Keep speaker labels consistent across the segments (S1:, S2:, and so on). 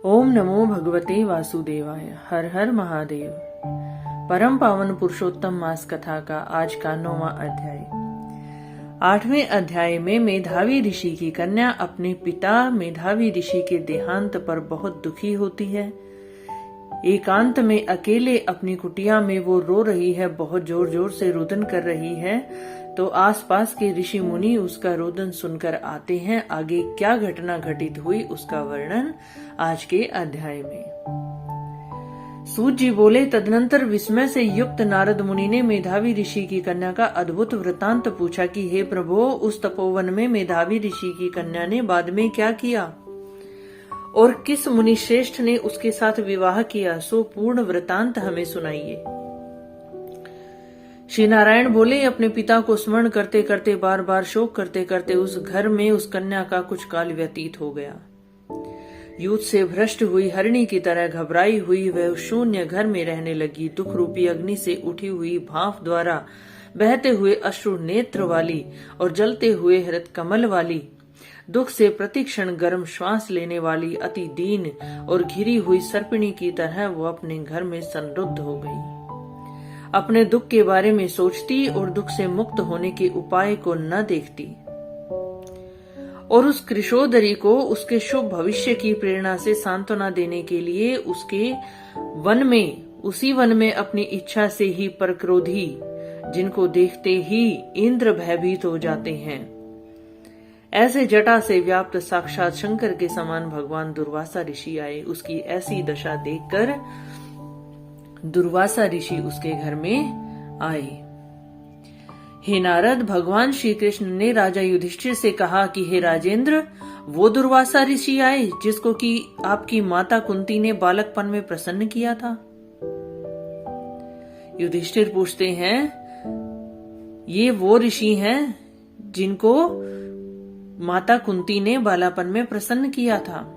S1: ओम नमो भगवते वासुदेवाय। हर हर महादेव। परम पावन पुरुषोत्तम मास कथा का आज का 9वां अध्याय। 8वें अध्याय में मेधावी ऋषि की कन्या अपने पिता मेधावी ऋषि के देहांत पर बहुत दुखी होती है। एकांत में अकेले अपनी कुटिया में वो रो रही है, बहुत जोर जोर से रुदन कर रही है। तो आसपास के ऋषि मुनि उसका रोदन सुनकर आते हैं। आगे क्या घटना घटित हुई उसका वर्णन आज के अध्याय में। सूत जी बोले, तदनंतर विस्मय से युक्त नारद मुनि ने मेधावी ऋषि की कन्या का अद्भुत वृतांत पूछा कि हे प्रभु, उस तपोवन में मेधावी ऋषि की कन्या ने बाद में क्या किया और किस मुनि श्रेष्ठ ने उसके साथ विवाह किया, सो पूर्ण वृतांत हमें सुनाइए। श्री नारायण बोले, अपने पिता को स्मरण करते करते बार बार शोक करते करते उस घर में उस कन्या का कुछ काल व्यतीत हो गया। युद्ध से भ्रष्ट हुई हरिणी की तरह घबराई हुई वह उस शून्य घर में रहने लगी। दुख रूपी अग्नि से उठी हुई भाप द्वारा बहते हुए अश्रु नेत्र वाली और जलते हुए हृत कमल वाली, दुख से प्रतिक्षण गर्म श्वास लेने वाली, अति दीन और घिरी हुई सर्पिणी की तरह वो अपने घर में संरुद्ध हो गई। अपने दुख के बारे में सोचती और दुख से मुक्त होने के उपाय को न देखती और उस कृशोदरी को उसके शुभ भविष्य की प्रेरणा से सांत्वना देने के लिए उसी वन में अपनी इच्छा से ही परक्रोधी, जिनको देखते ही इंद्र भयभीत हो जाते हैं, ऐसे जटा से व्याप्त साक्षात शंकर के समान भगवान दुर्वासा ऋषि आए। उसकी ऐसी दशा देखकर दुर्वासा ऋषि उसके घर में आए। हे नारद, भगवान श्री कृष्ण ने राजा युधिष्ठिर से कहा कि हे राजेंद्र, वो दुर्वासा ऋषि आए जिसको कि आपकी माता कुंती ने बालकपन में प्रसन्न किया था। युधिष्ठिर पूछते हैं, ये वो ऋषि हैं जिनको माता कुंती ने बालापन में प्रसन्न किया था।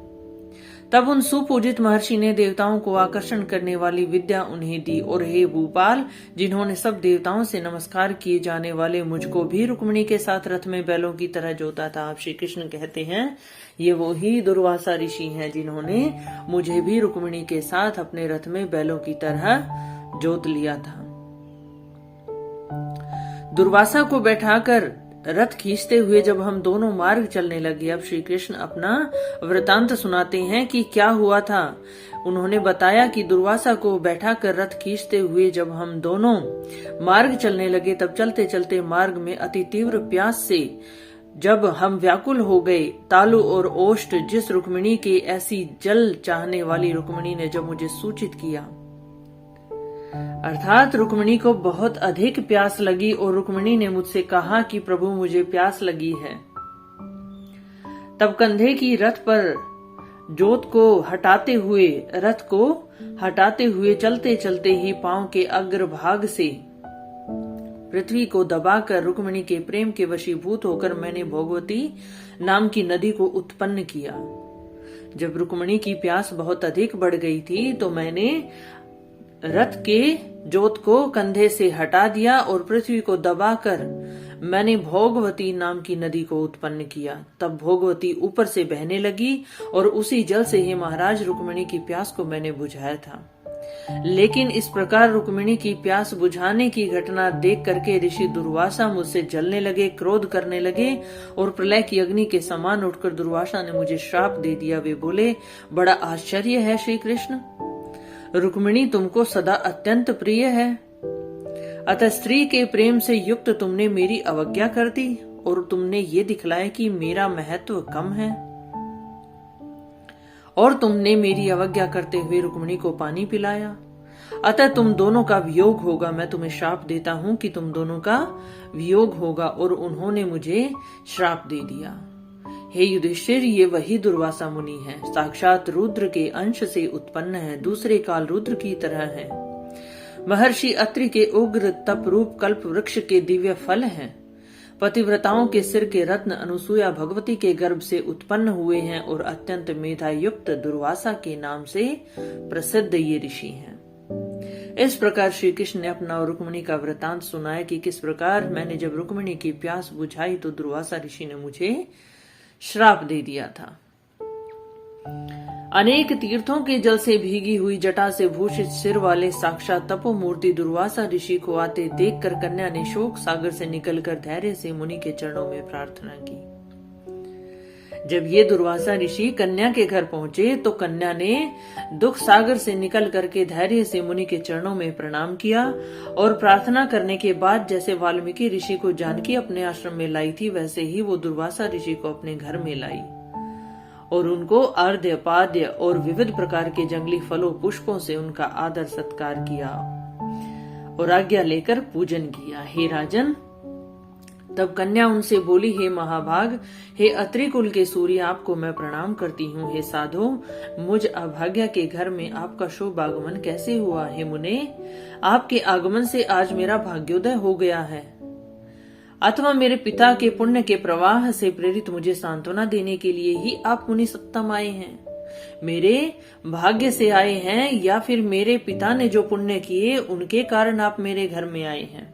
S1: तब उन सुपूजित महर्षि ने देवताओं को आकर्षण करने वाली विद्या उन्हें दी और हे भूपाल, जिन्होंने सब देवताओं से नमस्कार किए जाने वाले मुझको भी रुक्मिणी के साथ रथ में बैलों की तरह जोता था। आप श्री कृष्ण कहते हैं, ये वो ही दुर्वासा ऋषि हैं जिन्होंने मुझे भी रुक्मिणी के साथ अपने रथ में बैलों की तरह जोत लिया था। दुर्वासा को बैठाकर रथ खींचते हुए जब हम दोनों मार्ग चलने लगे, अब श्री कृष्ण अपना वृतांत सुनाते हैं कि क्या हुआ था। उन्होंने बताया कि दुर्वासा को बैठाकर रथ खींचते हुए जब हम दोनों मार्ग चलने लगे, तब चलते चलते मार्ग में अति तीव्र प्यास से जब हम व्याकुल हो गए, तालु और ओष्ठ जिस रुक्मिणी के ऐसी जल चाहने वाली रुक्मिणी ने जब मुझे सूचित किया, अर्थात रुक्मिणी को बहुत अधिक प्यास लगी और रुक्मिणी ने मुझसे कहा कि प्रभु, मुझे प्यास लगी है। तब कंधे की रथ पर जोत को हटाते हुए चलते चलते ही पांव के अग्रभाग से पृथ्वी को दबाकर रुक्मिणी के प्रेम के वशीभूत होकर मैंने भोगवती नाम की नदी को उत्पन्न किया। जब रुक्मिणी की प्यास बहुत अधिक बढ़ गई थी तो मैंने रथ के जोत को कंधे से हटा दिया और पृथ्वी को दबाकर मैंने भोगवती नाम की नदी को उत्पन्न किया। तब भोगवती ऊपर से बहने लगी और उसी जल से ही महाराज रुक्मिणी की प्यास को मैंने बुझाया था। लेकिन इस प्रकार रुक्मिणी की प्यास बुझाने की घटना देख करके ऋषि दुर्वासा मुझसे जलने लगे, क्रोध करने लगे और प्रलय की अग्नि के समान उठकर दुर्वासा ने मुझे श्राप दे दिया। वे बोले, बड़ा आश्चर्य है श्री कृष्ण, रुक्मिणी तुमको सदा अत्यंत प्रिय है, अतः स्त्री के प्रेम से युक्त तुमने मेरी अवज्ञा कर दी और तुमने ये दिखलाया कि मेरा महत्व कम है, और तुमने मेरी अवज्ञा करते हुए रुक्मिणी को पानी पिलाया। अतः तुम दोनों का वियोग होगा। मैं तुम्हें श्राप देता हूं कि तुम दोनों का वियोग होगा। और उन्होंने मुझे श्राप दे दिया। हे युधिष्ठिर, ये वही दुर्वासा मुनि है, साक्षात रुद्र के अंश से उत्पन्न है, दूसरे काल रुद्र की तरह है, महर्षि अत्रि के उग्र तप रूप कल्प वृक्ष के दिव्य फल हैं, पतिव्रताओं के सिर के रत्न अनुसुया भगवती के गर्भ से उत्पन्न हुए हैं और अत्यंत मेधा युक्त दुर्वासा के नाम से प्रसिद्ध ये ऋषि हैं। इस प्रकार श्री कृष्ण ने अपना रुक्मिणी का वृतांत सुनाया कि किस प्रकार मैंने जब रुक्मिणी की प्यास बुझाई तो दुर्वासा ऋषि ने मुझे श्राप दे दिया था। अनेक तीर्थों के जल से भीगी हुई जटा से भूषित सिर वाले साक्षात तपोमूर्ति दुर्वासा ऋषि को आते देखकर कन्या ने शोक सागर से निकलकर धैर्य से मुनि के चरणों में प्रार्थना की। जब ये दुर्वासा ऋषि कन्या के घर पहुंचे तो कन्या ने दुख सागर से निकल करके धैर्य से मुनि के चरणों में प्रणाम किया और प्रार्थना करने के बाद जैसे वाल्मीकि ऋषि को जानकी अपने आश्रम में लाई थी वैसे ही वो दुर्वासा ऋषि को अपने घर में लाई और उनको अर्घ्य पाद्य और विविध प्रकार के जंगली फलों पुष्पों से उनका आदर सत्कार किया और आज्ञा लेकर पूजन किया। हे राजन, तब कन्या उनसे बोली, हे महाभाग, हे अत्रि कुल के सूर्य, आपको मैं प्रणाम करती हूँ। हे साधो, मुझ अभाग्या के घर में आपका शुभ आगमन कैसे हुआ? हे मुने, आपके आगमन से आज मेरा भाग्योदय हो गया है, अथवा मेरे पिता के पुण्य के प्रवाह से प्रेरित मुझे सांत्वना देने के लिए ही आप मुनि सत्तम आए हैं, मेरे भाग्य से आए हैं, या फिर मेरे पिता ने जो पुण्य किए उनके कारण आप मेरे घर में आए हैं?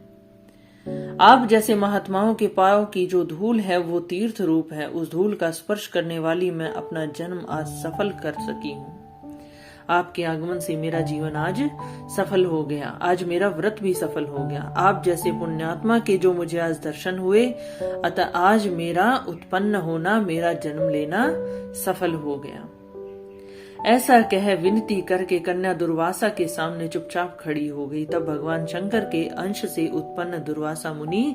S1: आप जैसे महात्माओं के पांव की जो धूल है वो तीर्थ रूप है, उस धूल का स्पर्श करने वाली मैं अपना जन्म आज सफल कर सकी हूँ। आपके आगमन से मेरा जीवन आज सफल हो गया, आज मेरा व्रत भी सफल हो गया। आप जैसे पुण्यात्मा के जो मुझे आज दर्शन हुए, अतः आज मेरा उत्पन्न होना, मेरा जन्म लेना सफल हो गया। ऐसा कह विनती करके कन्या दुर्वासा के सामने चुपचाप खड़ी हो गई। तब भगवान शंकर के अंश से उत्पन्न दुर्वासा मुनि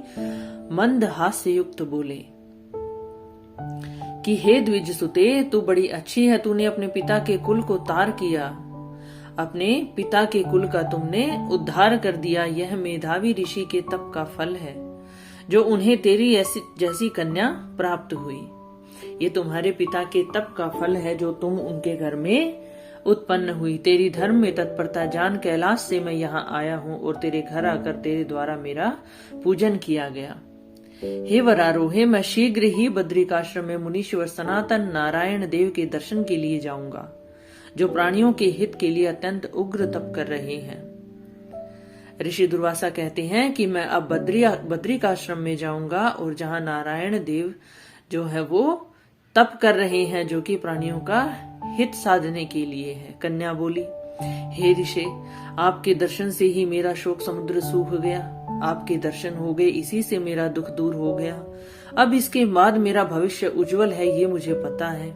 S1: मंद हास्य युक्त बोले कि हे द्विज सुते, तू बड़ी अच्छी है, तूने अपने पिता के कुल को तार किया, अपने पिता के कुल का तुमने उद्धार कर दिया। यह मेधावी ऋषि के तप का फल है जो उन्हें तेरी जैसी कन्या प्राप्त हुई। ये तुम्हारे पिता के तप का फल है जो तुम उनके घर में उत्पन्न हुई। तेरी धर्म में तत्परता जान कैलाश से मैं यहाँ आया हूँ और तेरे घर आकर तेरे द्वारा मेरा पूजन किया गया। हे वरारोहे, मैं शीघ्र ही बद्रिकाश्रम में मुनीश्वर सनातन नारायण देव के दर्शन के लिए जाऊंगा, जो प्राणियों के हित के लिए अत्यंत उग्र तप कर रहे हैं। ऋषि दुर्वासा कहते हैं कि मैं अब बद्रिकाश्रम में जाऊंगा और जहां नारायण देव जो है वो तप कर रहे हैं, जो कि प्राणियों का हित साधने के लिए है। कन्या बोली, हे ऋषि, आपके दर्शन से ही मेरा शोक समुद्र सूख गया, आपके दर्शन हो गए, इसी से मेरा दुख दूर हो गया। अब इसके बाद मेरा भविष्य उज्जवल है, ये मुझे पता है,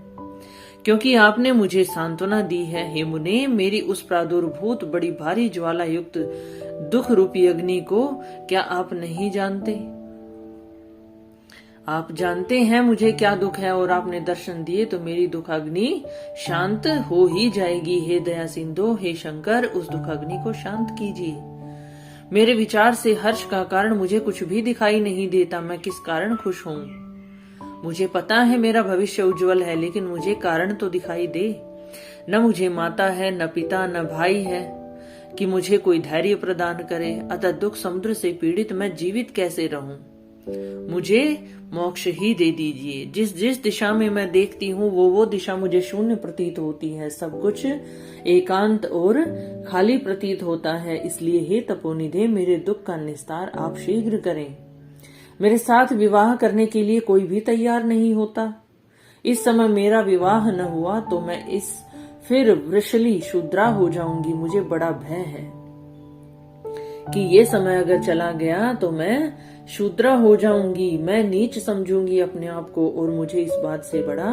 S1: क्योंकि आपने मुझे सांत्वना दी है। हे मुने, मेरी उस प्रादुर्भूत बड़ी भारी ज्वाला युक्त दुख रूपी अग्नि को क्या आप नहीं जानते? आप जानते हैं मुझे क्या दुख है और आपने दर्शन दिए तो मेरी दुख अग्नि शांत हो ही जाएगी। हे दया सिंधु, हे शंकर, उस दुख अग्नि को शांत कीजिए। मेरे विचार से हर्ष का कारण मुझे कुछ भी दिखाई नहीं देता। मैं किस कारण खुश हूँ? मुझे पता है मेरा भविष्य उज्जवल है, लेकिन मुझे कारण तो दिखाई दे। न मुझे माता है, न पिता, न भाई है कि मुझे कोई धैर्य प्रदान करे। अतः दुख समुद्र से पीड़ित मैं जीवित कैसे रहूं? मुझे मोक्ष ही दे दीजिए। जिस जिस दिशा में मैं देखती हूँ वो दिशा मुझे शून्य प्रतीत होती है। सब कुछ एकांत और खाली प्रतीत होता है। इसलिए हे तपोनिधे, मेरे दुख का निस्तार आप शीघ्र करें। मेरे साथ विवाह करने के लिए कोई भी तैयार नहीं होता। इस समय मेरा विवाह न हुआ तो मैं इस फिर वृषली शूद्रा हो जाऊंगी। मुझे बड़ा भय है कि ये समय अगर चला गया तो मैं शूद्रा हो जाऊंगी। मैं नीच समझूंगी अपने आप को और मुझे इस बात से बड़ा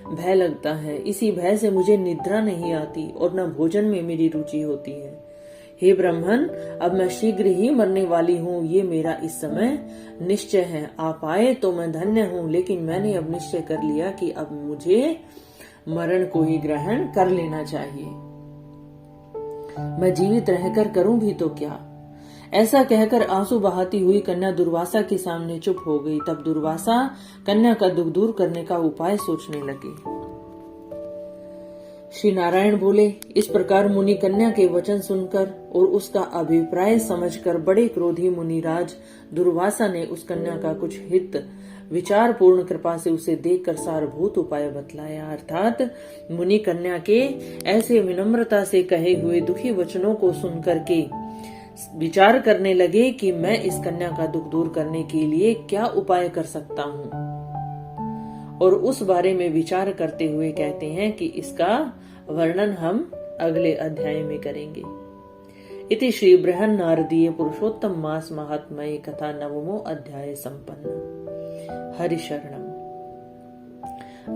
S1: भय लगता है। इसी भय से मुझे निद्रा नहीं आती और न भोजन में मेरी रुचि होती है। हे ब्राह्मण, अब मैं शीघ्र ही मरने वाली हूँ, ये मेरा इस समय निश्चय है। आप आए तो मैं धन्य हूँ, लेकिन मैंने अब निश्चय कर लिया कि अब मुझे मरण को ही ग्रहण कर लेना चाहिए। मैं जीवित रहकर करूं भी तो क्या? ऐसा कहकर आंसू बहाती हुई कन्या दुर्वासा के सामने चुप हो गई। तब दुर्वासा कन्या का दुख दूर करने का उपाय सोचने लगे। श्री नारायण बोले, इस प्रकार मुनि कन्या के वचन सुनकर और उसका अभिप्राय समझकर बड़े क्रोधी मुनिराज दुर्वासा ने उस कन्या का कुछ हित विचार पूर्ण कृपा से उसे देखकर सारभूत उपाय बतलाया। अर्थात मुनि कन्या के ऐसे विनम्रता से कहे हुए दुखी वचनों को सुनकर के विचार करने लगे कि मैं इस कन्या का दुख दूर करने के लिए क्या उपाय कर सकता हूँ, और उस बारे में विचार करते हुए कहते हैं कि इसका वर्णन हम अगले अध्याय में करेंगे। इति श्री बृहन्नारदीय पुरुषोत्तम मास महात्म्य कथा नवमो अध्याय संपन्न। हरि शरणम।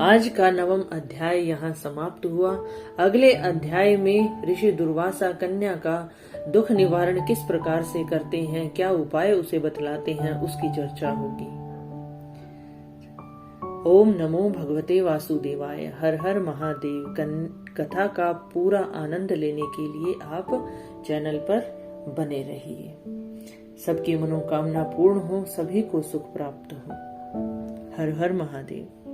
S1: आज का नवम अध्याय यहाँ समाप्त हुआ। अगले अध्याय में ऋषि दुर्वासा कन्या का दुख निवारण किस प्रकार से करते हैं, क्या उपाय उसे बतलाते हैं, उसकी चर्चा होगी। ओम नमो भगवते वासुदेवाय। हर हर महादेव। कथा का पूरा आनंद लेने के लिए आप चैनल पर बने रहिए। सबकी मनोकामना पूर्ण हो, सभी को सुख प्राप्त हो। हर हर महादेव।